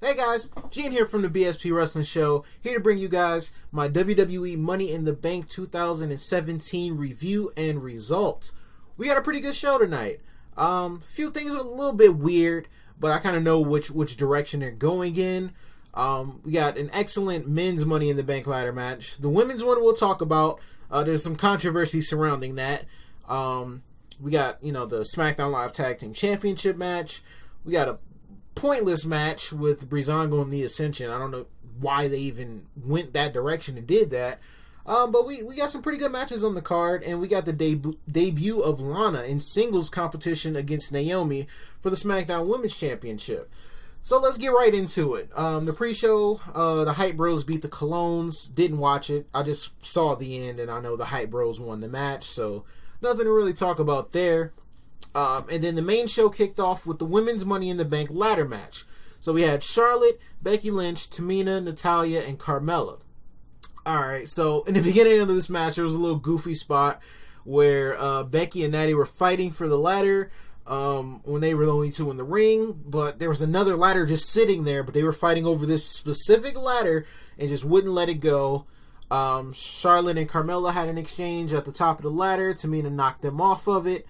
Hey guys, Gene here from the BSP Wrestling Show, here to bring you guys my WWE Money in the Bank 2017 review and results. We got a pretty good show tonight. Few things are a little bit weird, but I kind of know which direction they're going in. We got an excellent men's Money in the Bank ladder match. The women's one we'll talk about. There's some controversy surrounding that. We got, the SmackDown Live Tag Team Championship match. We got a pointless match with Breezango and the Acension. I don't know why they even went that direction and did that. But we got some pretty good matches on the card, and we got the debut of Lana in singles competition against Naomi for the SmackDown Women's Championship. So let's get right into it. The pre-show, the Hype Bros beat the Colognes. Didn't watch it. I just saw the end, and I know the Hype Bros won the match, so nothing to really talk about there. And then the main show kicked off with the Women's Money in the Bank ladder match. So we had Charlotte, Becky Lynch, Tamina, Natalya, and Carmella. Alright, so in the beginning of this match, there was a little goofy spot where Becky and Natty were fighting for the ladder when they were the only two in the ring. But there was another ladder just sitting there, but they were fighting over this specific ladder and just wouldn't let it go. Charlotte and Carmella had an exchange at the top of the ladder. Tamina knocked them off of it.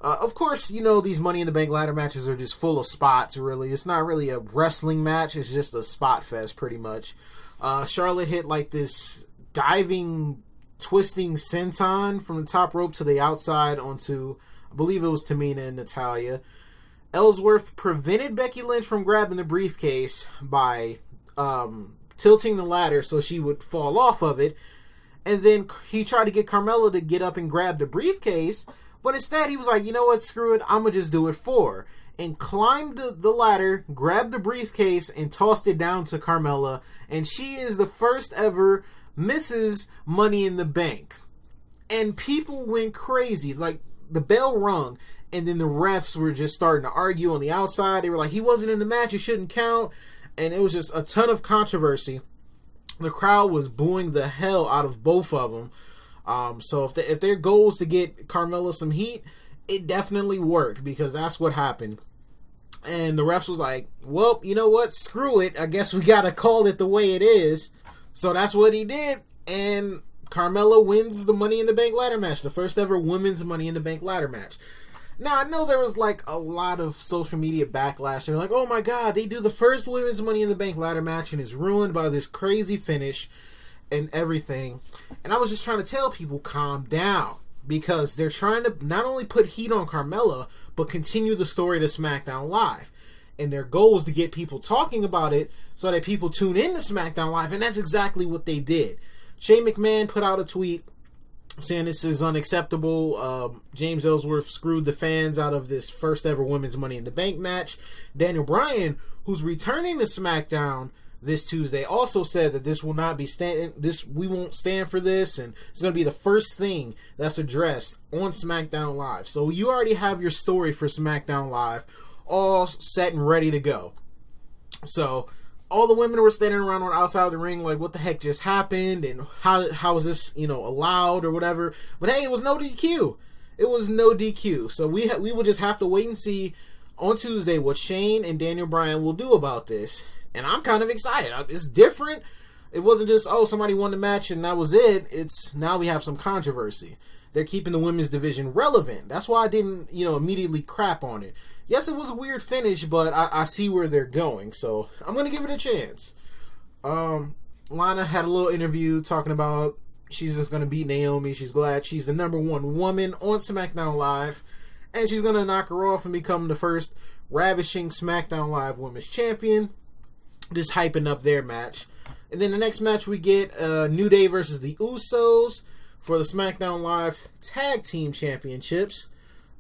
Of course, these Money in the Bank ladder matches are just full of spots, really. It's not really a wrestling match. It's just a spot fest, pretty much. Charlotte hit, this diving, twisting senton from the top rope to the outside onto, I believe it was Tamina and Natalya. Ellsworth prevented Becky Lynch from grabbing the briefcase by tilting the ladder so she would fall off of it. And then he tried to get Carmella to get up and grab the briefcase. But instead, he was like, you know what, screw it, I'm going to just do it for her. And climbed the ladder, grabbed the briefcase, and tossed it down to Carmella. And she is the first ever Mrs. Money in the Bank. And people went crazy. The bell rung, and then the refs were just starting to argue on the outside. They were like, he wasn't in the match, it shouldn't count. And it was just a ton of controversy. The crowd was booing the hell out of both of them. So if their goal is to get Carmella some heat, it definitely worked, because that's what happened. And the refs was like, well, you know what? Screw it. I guess we got to call it the way it is. So that's what he did. And Carmella wins the Money in the Bank ladder match, the first ever women's Money in the Bank ladder match. Now, I know there was a lot of social media backlash. They're like, oh my God, they do the first women's Money in the Bank ladder match and it's ruined by this crazy finish and everything. And I was just trying to tell people, calm down, because they're trying to not only put heat on Carmella, but continue the story to SmackDown Live. And their goal is to get people talking about it so that people tune in to SmackDown Live, and that's exactly what they did. Shane McMahon put out a tweet saying this is unacceptable. James Ellsworth screwed the fans out of this first ever women's Money in the Bank match. Daniel Bryan, who's returning to SmackDown this Tuesday, also said that this will not be we won't stand for this, and it's going to be the first thing that's addressed on SmackDown Live. So you already have your story for SmackDown Live all set and ready to go. So all the women were standing around on outside of the ring like, what the heck just happened, and how is this allowed or whatever. But hey, it was no DQ. It was no DQ. So we will just have to wait and see on Tuesday what Shane and Daniel Bryan will do about this. And I'm kind of excited. It's different. It wasn't just, somebody won the match and that was it. It's now we have some controversy. They're keeping the women's division relevant. That's why I didn't, immediately crap on it. Yes, it was a weird finish, but I see where they're going. So I'm going to give it a chance. Lana had a little interview talking about she's just going to beat Naomi. She's glad she's the number one woman on SmackDown Live. And she's going to knock her off and become the first ravishing SmackDown Live Women's Champion. Just hyping up their match. And then the next match we get New Day versus the Usos for the SmackDown Live Tag Team Championships.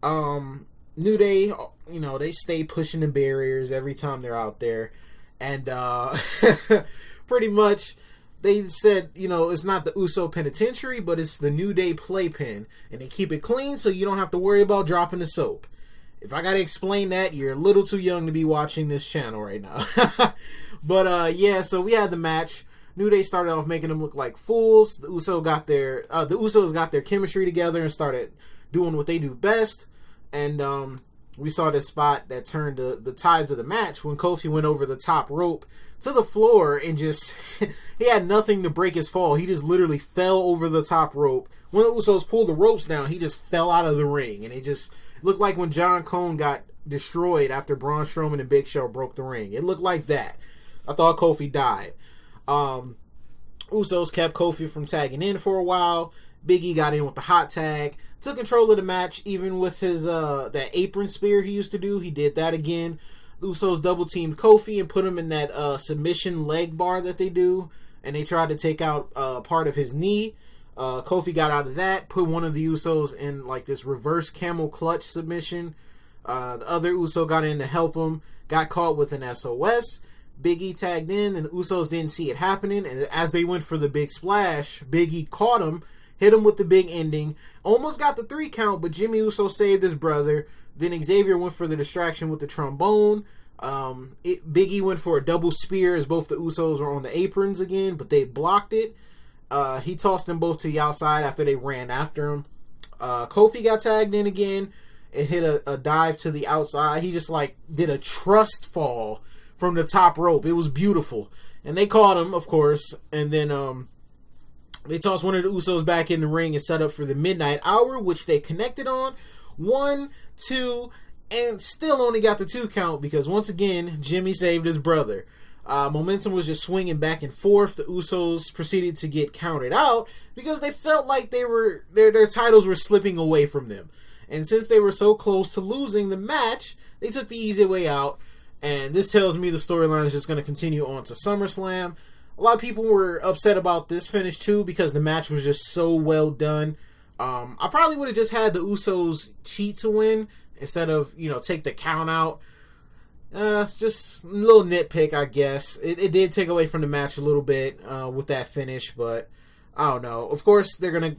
New Day, they stay pushing the barriers every time they're out there. And pretty much they said, it's not the Uso Penitentiary, but it's the New Day Playpen. And they keep it clean so you don't have to worry about dropping the soap. If I gotta explain that, you're a little too young to be watching this channel right now. But so we had the match. New Day started off making them look like fools. The Usos got their chemistry together and started doing what they do best. And we saw this spot that turned the tides of the match when Kofi went over the top rope to the floor and just, he had nothing to break his fall. He just literally fell over the top rope. When the Usos pulled the ropes down, he just fell out of the ring. And it just looked like when John Cone got destroyed after Braun Strowman and Big Show broke the ring. It looked like that. I thought Kofi died. Usos kept Kofi from tagging in for a while. Big E got in with the hot tag, took control of the match, even with his that apron spear he used to do. He did that again. The Usos double teamed Kofi and put him in that submission leg bar that they do, and they tried to take out part of his knee. Kofi got out of that, put one of the Usos in like this reverse camel clutch submission. The other Uso got in to help him, got caught with an SOS. Big E tagged in, and the Usos didn't see it happening. And as they went for the big splash, Big E caught him, hit him with the big ending, almost got the 3 count, but Jimmy Uso saved his brother. Then Xavier went for the distraction with the trombone. Big E went for a double spear as both the Usos were on the aprons again, but they blocked it. He tossed them both to the outside after they ran after him. Kofi got tagged in again and hit a dive to the outside. He just like did a trust fall from the top rope. It was beautiful. And they caught him, of course, and then they tossed one of the Usos back in the ring and set up for the midnight hour, which they connected on. 1, 2, and still only got the 2 count because, once again, Jimmy saved his brother. Momentum was just swinging back and forth. The Usos proceeded to get counted out because they felt like their titles were slipping away from them. And since they were so close to losing the match, they took the easy way out. And this tells me the storyline is just going to continue on to SummerSlam. A lot of people were upset about this finish too because the match was just so well done. I probably would have just had the Usos cheat to win instead of, take the count out. It's just a little nitpick, I guess. It did take away from the match a little bit with that finish, but I don't know. Of course, they're going to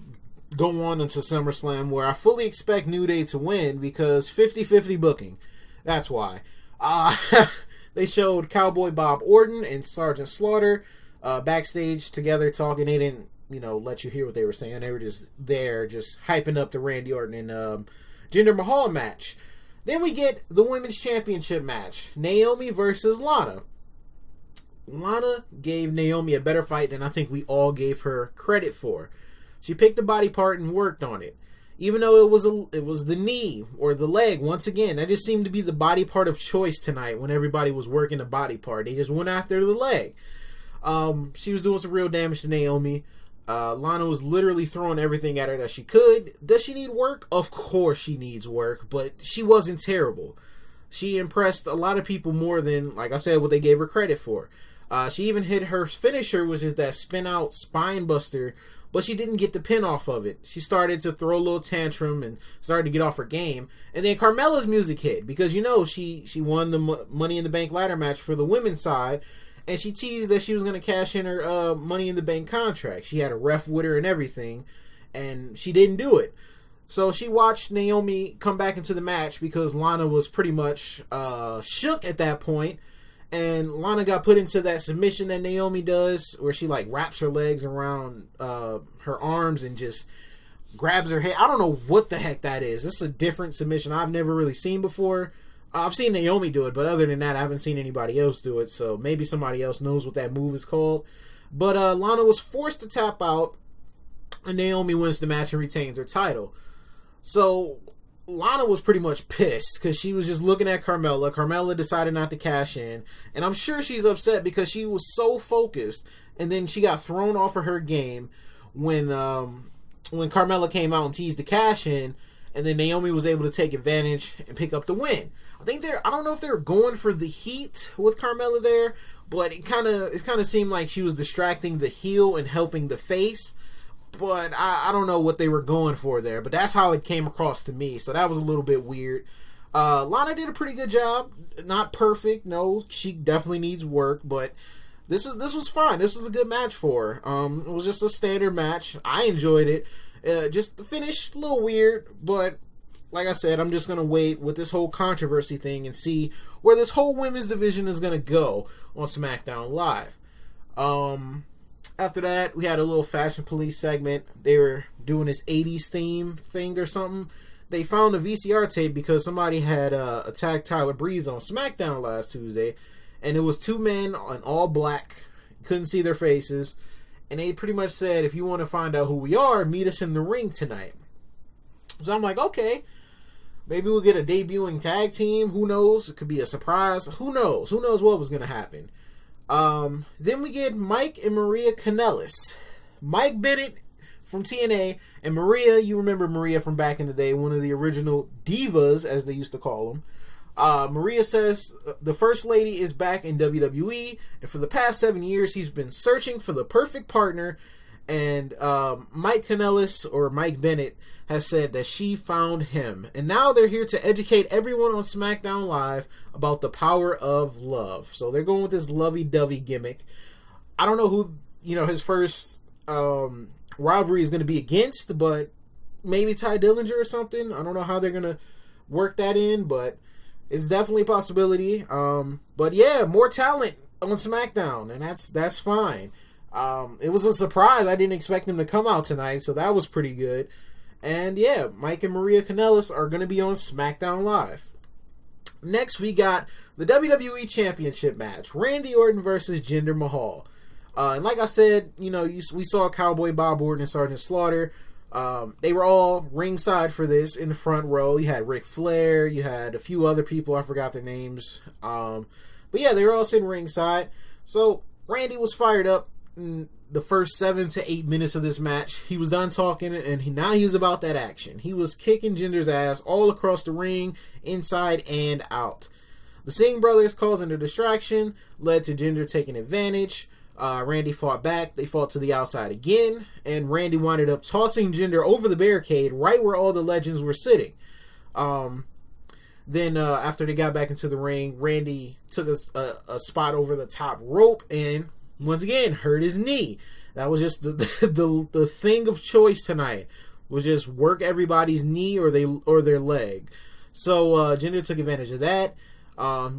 go on into SummerSlam where I fully expect New Day to win because 50-50 booking. That's why. They showed Cowboy Bob Orton and Sergeant Slaughter backstage together talking. They didn't, let you hear what they were saying. They were just there, just hyping up the Randy Orton and Jinder Mahal match. Then we get the Women's Championship match. Naomi versus Lana. Lana gave Naomi a better fight than I think we all gave her credit for. She picked a body part and worked on it. Even though it was the knee or the leg, once again, that just seemed to be the body part of choice tonight when everybody was working a body part. They just went after the leg. She was doing some real damage to Naomi. Lana was literally throwing everything at her that she could. Does she need work? Of course she needs work, but she wasn't terrible. She impressed a lot of people more than, like I said, what they gave her credit for. She even hit her finisher, which is that spin out spine buster, but she didn't get the pin off of it. She started to throw a little tantrum and started to get off her game. And then Carmella's music hit because, she won the Money in the Bank ladder match for the women's side. And she teased that she was going to cash in her Money in the Bank contract. She had a ref with her and everything. And she didn't do it. So she watched Naomi come back into the match because Lana was pretty much shook at that point. And Lana got put into that submission that Naomi does, where she wraps her legs around her arms and just grabs her head. I don't know what the heck that is. This is a different submission I've never really seen before. I've seen Naomi do it, but other than that, I haven't seen anybody else do it. So maybe somebody else knows what that move is called. But Lana was forced to tap out, and Naomi wins the match and retains her title. So Lana was pretty much pissed because she was just looking at Carmella. Carmella decided not to cash in. And I'm sure she's upset because she was so focused. And then she got thrown off of her game when Carmella came out and teased the cash in. And then Naomi was able to take advantage and pick up the win. I don't know if they were going for the heat with Carmella there, but it kind of seemed like she was distracting the heel and helping the face. But I don't know what they were going for there. But that's how it came across to me. So that was a little bit weird. Lana did a pretty good job. Not perfect. No, she definitely needs work. But this was fine. This was a good match for her. It was just a standard match. I enjoyed it. Just the finish, a little weird. But like I said, I'm just going to wait with this whole controversy thing and see where this whole women's division is going to go on SmackDown Live. After that, we had a little Fashion Police segment. They were doing this 80s theme thing or something. they found a VCR tape because somebody had attacked Tyler Breeze on SmackDown last Tuesday, and it was two men in all black, couldn't see their faces, and they pretty much said, if you want to find out who we are, meet us in the ring tonight. So I'm like, okay, maybe we'll get a debuting tag team. Who knows? It could be a surprise. Who knows? Who knows what was going to happen? Then we get Mike and Maria Kanellis. Mike Bennett from TNA, and Maria, you remember Maria from back in the day, one of the original divas, as they used to call them. Maria says the First Lady is back in WWE, and for the past 7 years, he's been searching for the perfect partner, and Mike Kanellis, or Mike Bennett, has said that she found him. And now they're here to educate everyone on SmackDown Live about the power of love. So they're going with this lovey-dovey gimmick. I don't know who, his first rivalry is going to be against, but maybe Ty Dillinger or something. I don't know how they're going to work that in, but it's definitely a possibility. But yeah, more talent on SmackDown, and that's fine. It was a surprise. I didn't expect them to come out tonight, so that was pretty good. And yeah, Mike and Maria Kanellis are going to be on SmackDown Live. Next, we got the WWE Championship match. Randy Orton versus Jinder Mahal. And like I said, we saw Cowboy Bob Orton and Sergeant Slaughter. They were all ringside for this in the front row. You had Ric Flair. You had a few other people. I forgot their names. But yeah, they were all sitting ringside. So Randy was fired up in the first 7 to 8 minutes of this match. He was done talking, and now he was about that action. He was kicking Jinder's ass all across the ring, inside and out. The Singh brothers causing a distraction led to Jinder taking advantage. Randy fought back. They fought to the outside again, and Randy winded up tossing Jinder over the barricade right where all the legends were sitting. Then after they got back into the ring, Randy took a spot over the top rope and once again hurt his knee. That was just the thing of choice tonight, was just work everybody's knee or their leg. So Jinder took advantage of that.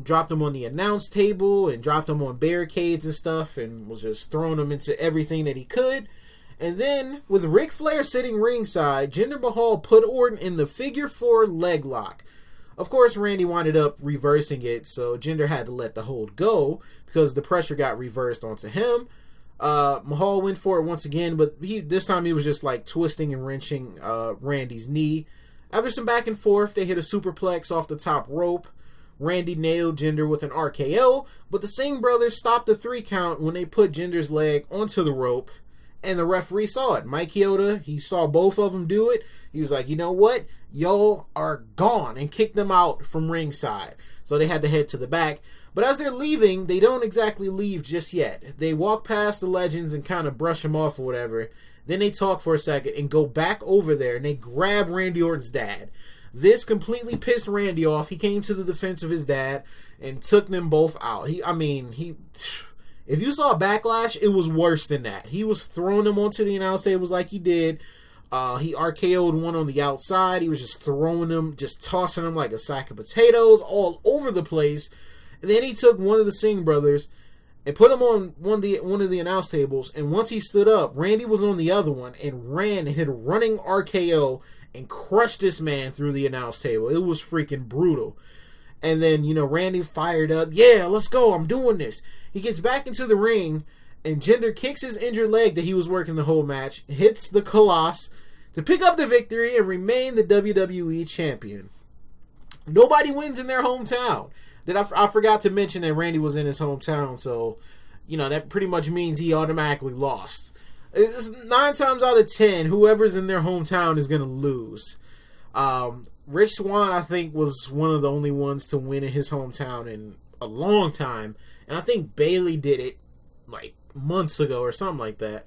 Dropped him on the announce table and dropped him on barricades and stuff, and was just throwing him into everything that he could. And then, with Ric Flair sitting ringside, Jinder Mahal put Orton in the figure 4 leg lock. Of course, Randy winded up reversing it, so Jinder had to let the hold go because the pressure got reversed onto him. Mahal went for it once again, but this time he was just like twisting and wrenching Randy's knee. After some back and forth, they hit a superplex off the top rope. Randy nailed Jinder with an RKO, but the Singh brothers stopped the 3 count when they put Jinder's leg onto the rope, and the referee saw it. Mike Chioda, he saw both of them do it. He was like, you know what? Y'all are gone, and kicked them out from ringside. So they had to head to the back. But as they're leaving, they don't exactly leave just yet. They walk past the legends and kind of brush them off or whatever. Then they talk for a second and go back over there, and they grab Randy Orton's dad. This completely pissed Randy off. He came to the defense of his dad and took them both out. If you saw Backlash, it was worse than that. He was throwing them onto the announce tables like he did. He RKO'd one on the outside. He was just throwing them, just tossing them like a sack of potatoes all over the place. And then he took one of the Singh brothers and put him on one of the announce tables. And once he stood up, Randy was on the other one and ran and hit a running RKO and crushed this man through the announce table. It was freaking brutal. And then, Randy fired up. Yeah, let's go. I'm doing this. He gets back into the ring, and Jinder kicks his injured leg that he was working the whole match, hits the Colossus to pick up the victory and remain the WWE champion. Nobody wins in their hometown. I forgot to mention that Randy was in his hometown, so, that pretty much means he automatically lost. It's 9 times out of 10, whoever's in their hometown is going to lose. Rich Swann, I think, was one of the only ones to win in his hometown in a long time. And I think Bayley did it like months ago or something like that.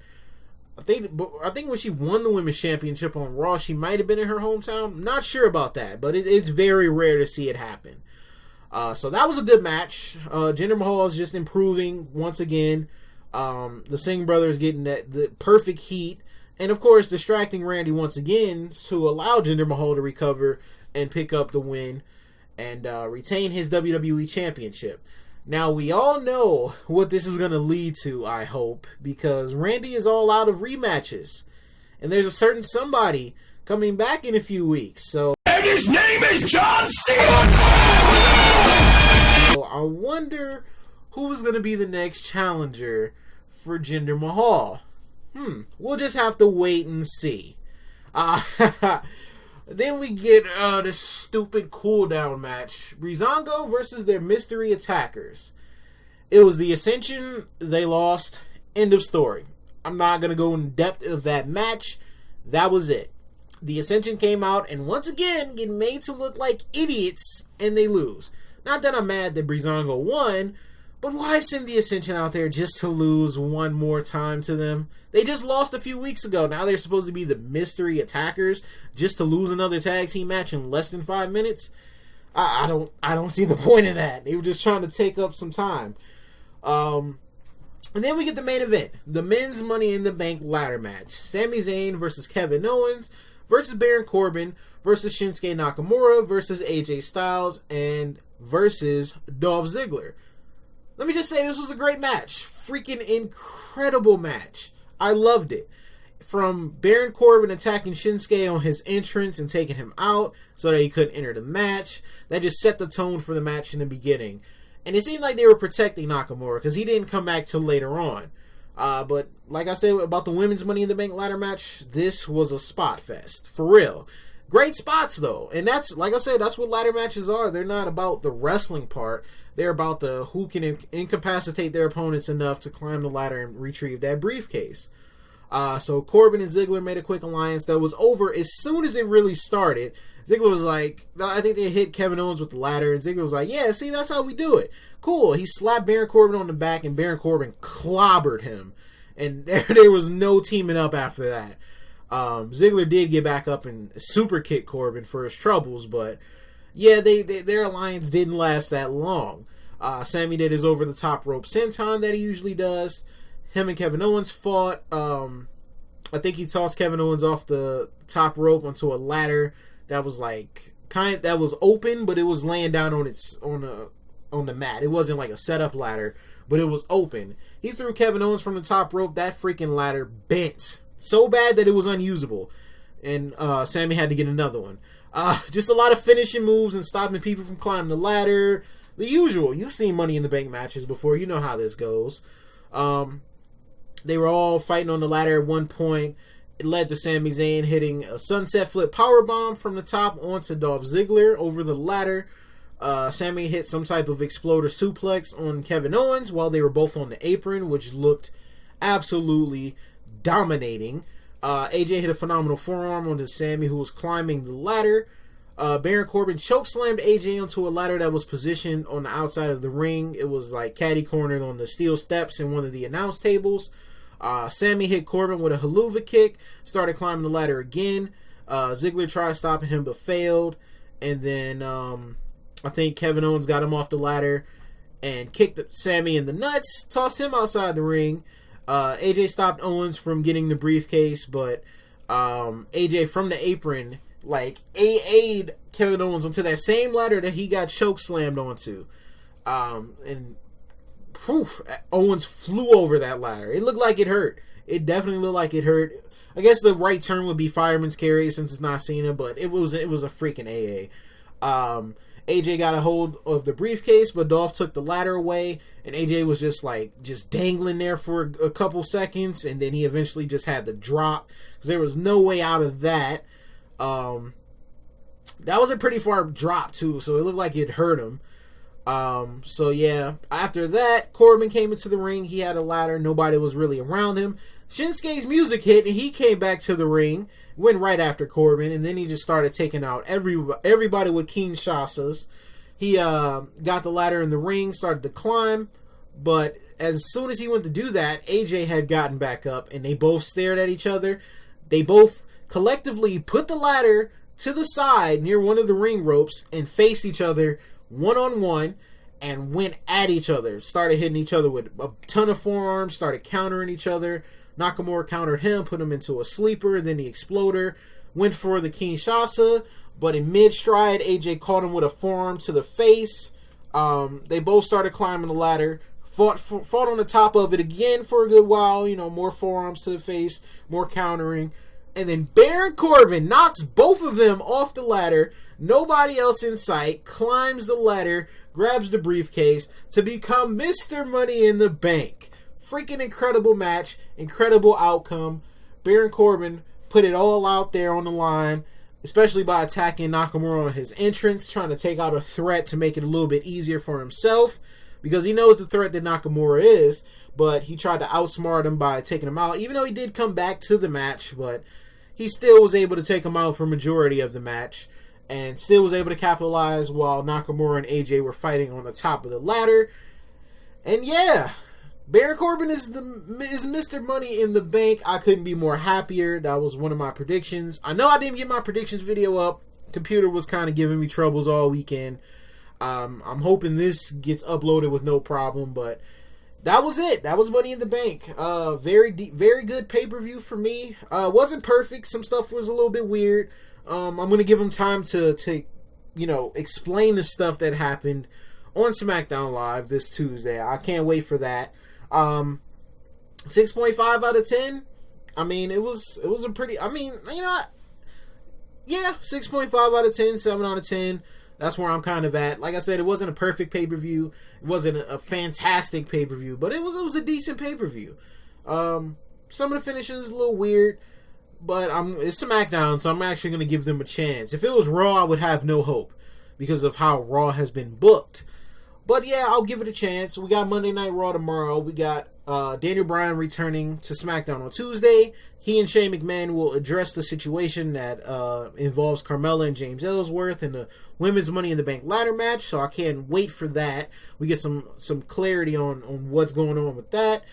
I think when she won the Women's Championship on Raw, she might have been in her hometown. Not sure about that, but it's very rare to see it happen. So that was a good match. Jinder Mahal is just improving once again. The Singh brothers getting the perfect heat, and of course distracting Randy once again to allow Jinder Mahal to recover and pick up the win and retain his WWE Championship. Now we all know what this is going to lead to, I hope, because Randy is all out of rematches, and there's a certain somebody coming back in a few weeks. So And his name is John Cena! So I wonder who's going to be the next challenger for Jinder Mahal. We'll just have to wait and see. Then we get this stupid cooldown match. Breezango versus their mystery attackers. It was the Acension. They lost. End of story. I'm not going to go in depth of that match. That was it. The Acension came out and once again get made to look like idiots and they lose. Not that I'm mad that Breezango won, but why send the Acension out there just to lose one more time to them? They just lost a few weeks ago. Now they're supposed to be the mystery attackers just to lose another tag team match in less than 5 minutes? I don't see the point of that. They were just trying to take up some time. And then we get the main event. The men's Money in the Bank ladder match. Sami Zayn versus Kevin Owens versus Baron Corbin versus Shinsuke Nakamura versus AJ Styles and versus Dolph Ziggler. Let me just say this was a great match. Freaking incredible match. I loved it. From Baron Corbin attacking Shinsuke on his entrance and taking him out so that he couldn't enter the match. That just set the tone for the match in the beginning. And it seemed like they were protecting Nakamura because he didn't come back till later on. But like I said about the women's Money in the Bank ladder match, this was a spot fest. For real. Great spots though. And that's, like I said, that's what ladder matches are. They're not about the wrestling part. They're about the who can incapacitate their opponents enough to climb the ladder and retrieve that briefcase. So Corbin and Ziggler made a quick alliance that was over as soon as it really started. Ziggler was like, I think they hit Kevin Owens with the ladder, and Ziggler was like, yeah, see, that's how we do it. Cool. He slapped Baron Corbin on the back, and Baron Corbin clobbered him. And there was no teaming up after that. Ziggler did get back up and super kick Corbin for his troubles, but yeah, their alliance didn't last that long. Sami did his over-the-top rope senton that he usually does. Him and Kevin Owens fought. I think he tossed Kevin Owens off the top rope onto a ladder that was like that was open, but it was laying down on the mat. It wasn't like a setup ladder, but it was open. He threw Kevin Owens from the top rope. That freaking ladder bent so bad that it was unusable, and Sami had to get another one. Just a lot of finishing moves and stopping people from climbing the ladder. The usual. You've seen Money in the Bank matches before. You know how this goes. They were all fighting on the ladder at one point. It led to Sami Zayn hitting a sunset flip powerbomb from the top onto Dolph Ziggler over the ladder. Sami hit some type of exploder suplex on Kevin Owens while they were both on the apron, which looked absolutely dominating. AJ hit a phenomenal forearm onto Sami, who was climbing the ladder. Baron Corbin chokeslammed AJ onto a ladder that was positioned on the outside of the ring. It was like catty-cornered on the steel steps in one of the announce tables. Sami hit Corbin with a haluva kick, started climbing the ladder again. Ziggler tried stopping him but failed. And then I think Kevin Owens got him off the ladder and kicked Sami in the nuts, tossed him outside the ring. AJ stopped Owens from getting the briefcase, but AJ from the apron like AA'd Kevin Owens onto that same ladder that he got choke slammed onto. And Owens flew over that ladder. It looked like it hurt. It definitely looked like it hurt. I guess the right term would be fireman's carry since it's not Cena, but it was a freaking AA. AJ got a hold of the briefcase, but Dolph took the ladder away, and AJ was just dangling there for a couple seconds, and then he eventually just had to drop because there was no way out of that. That was a pretty far drop too, so it looked like it hurt him. So yeah, after that, Corbin came into the ring. He had a ladder. Nobody was really around him. Shinsuke's music hit, and he came back to the ring, went right after Corbin, and then he just started taking out everybody with Kinshasas. He got the ladder in the ring, started to climb, but as soon as he went to do that, AJ had gotten back up, and they both stared at each other. They both collectively put the ladder to the side near one of the ring ropes and faced each other one-on-one and went at each other. Started hitting each other with a ton of forearms, started countering each other. Nakamura countered him, put him into a sleeper, then the exploder, went for the Kinshasa, but in mid-stride, AJ caught him with a forearm to the face. They both started climbing the ladder, fought on the top of it again for a good while, more forearms to the face, more countering, and then Baron Corbin knocks both of them off the ladder. Nobody else in sight, climbs the ladder, grabs the briefcase to become Mr. Money in the Bank. Freaking incredible match, incredible outcome. Baron Corbin put it all out there on the line, especially by attacking Nakamura on his entrance, trying to take out a threat to make it a little bit easier for himself, because he knows the threat that Nakamura is, but he tried to outsmart him by taking him out, even though he did come back to the match, but he still was able to take him out for a majority of the match, and still was able to capitalize while Nakamura and AJ were fighting on the top of the ladder. And yeah, Baron Corbin is Mr. Money in the Bank. I couldn't be more happier. That was one of my predictions. I know I didn't get my predictions video up. Computer was kind of giving me troubles all weekend. I'm hoping this gets uploaded with no problem, but that was it. That was Money in the Bank. Very good pay-per-view for me. Wasn't perfect. Some stuff was a little bit weird. I'm going to give them time to explain the stuff that happened on SmackDown Live this Tuesday. I can't wait for that. 6.5 out of 10. I mean, it was a pretty, yeah, 6.5 out of 10, 7 out of 10. That's where I'm kind of at. Like I said, it wasn't a perfect pay-per-view. It wasn't a fantastic pay-per-view, but it was a decent pay-per-view. Some of the finishes a little weird, but it's SmackDown, so I'm actually going to give them a chance. If it was Raw, I would have no hope because of how Raw has been booked. But yeah, I'll give it a chance. We got Monday Night Raw tomorrow. We got Daniel Bryan returning to SmackDown on Tuesday. He and Shane McMahon will address the situation that involves Carmella and James Ellsworth in the Women's Money in the Bank ladder match. So I can't wait for that. We get some clarity on what's going on with that.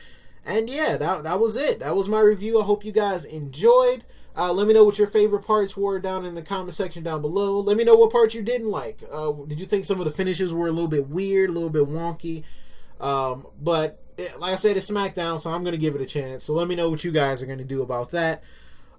And yeah, that was it. That was my review. I hope you guys enjoyed. Let me know what your favorite parts were down in the comment section down below. Let me know what parts you didn't like. Did you think some of the finishes were a little bit weird, a little bit wonky? But like I said, it's SmackDown, so I'm going to give it a chance. So let me know what you guys are going to do about that.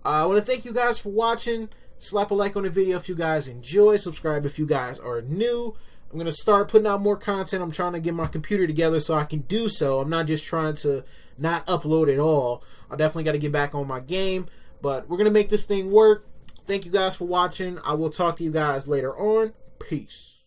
I want to thank you guys for watching. Slap a like on the video if you guys enjoy. Subscribe if you guys are new. I'm going to start putting out more content. I'm trying to get my computer together so I can do so. I'm not just trying to not upload at all. I definitely got to get back on my game. But we're going to make this thing work. Thank you guys for watching. I will talk to you guys later on. Peace.